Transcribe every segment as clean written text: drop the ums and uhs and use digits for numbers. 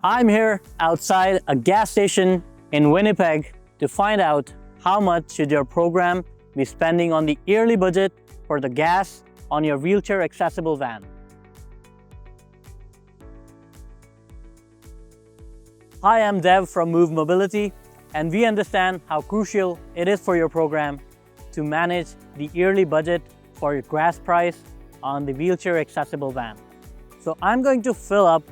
I'm here outside a gas station in Winnipeg to find out how much should your program be spending on the yearly budget for the gas on your wheelchair accessible van. Hi, I'm Dev from MoveMobility, and we understand how crucial it is for your program to manage the yearly budget for your gas price on the wheelchair accessible van. So I'm going to fill up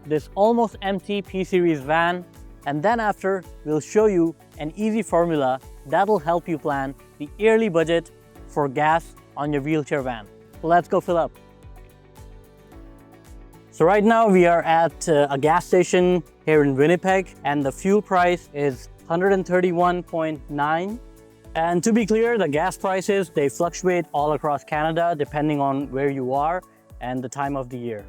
this almost empty P-Series van, and then after we'll show you an easy formula that'll help you plan the yearly budget for gas on your wheelchair van. So let's go fill up. So right now we are at a gas station here in Winnipeg, and the fuel price is 131.9. And to be clear, the gas prices, they fluctuate all across Canada depending on where you are and the time of the year.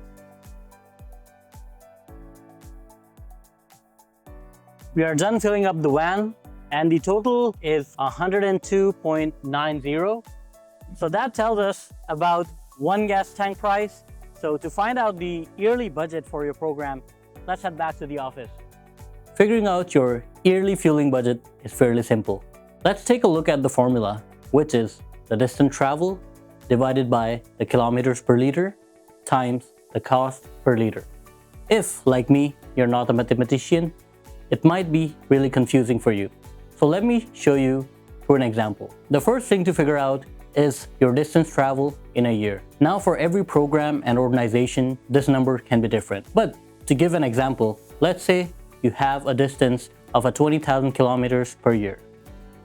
We are done filling up the van, and the total is 102.90. So that tells us about one gas tank price. So to find out the yearly budget for your program, let's head back to the office. Figuring out your yearly fueling budget is fairly simple. Let's take a look at the formula, which is the distance travel divided by the kilometers per liter times the cost per liter. If, like me, you're not a mathematician, it might be really confusing for you. So let me show you through an example. The first thing to figure out is your distance travel in a year. Now, for every program and organization, this number can be different. But to give an example, let's say you have a distance of 20,000 kilometers per year.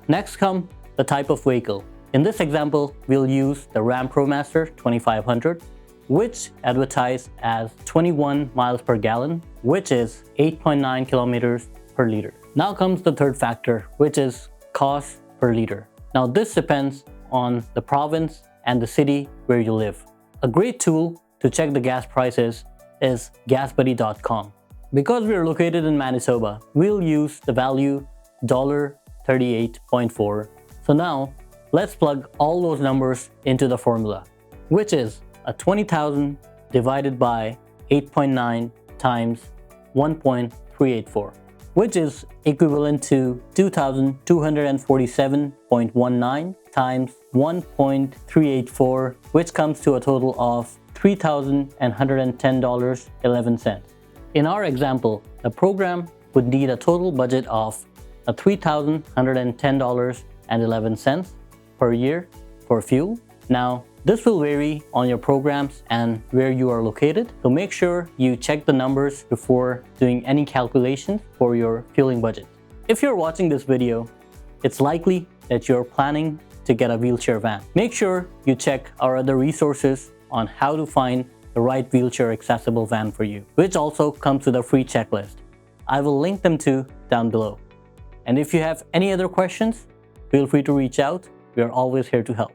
Next come the type of vehicle. In this example, we'll use the Ram ProMaster 2500, which advertised as 21 miles per gallon, which is 8.9 kilometers per liter. Now comes the third factor, which is cost per liter. Now this depends on the province and the city where you live. A great tool to check the gas prices is gasbuddy.com. Because we are located in Manitoba, we'll use the value $38.4. So now let's plug all those numbers into the formula, which is 20,000 divided by 8.9 times 1.384, which is equivalent to 2,247.19 times 1.384, which comes to a total of $3,110.11. In our example, the program would need a total budget of $3,110.11 per year for fuel. Now, this will vary on your programs and where you are located, so make sure you check the numbers before doing any calculations for your fueling budget. If you're watching this video, it's likely that you're planning to get a wheelchair van. Make sure you check our other resources on how to find the right wheelchair accessible van for you, which also comes with a free checklist. I will link them to down below. And if you have any other questions, feel free to reach out. We are always here to help.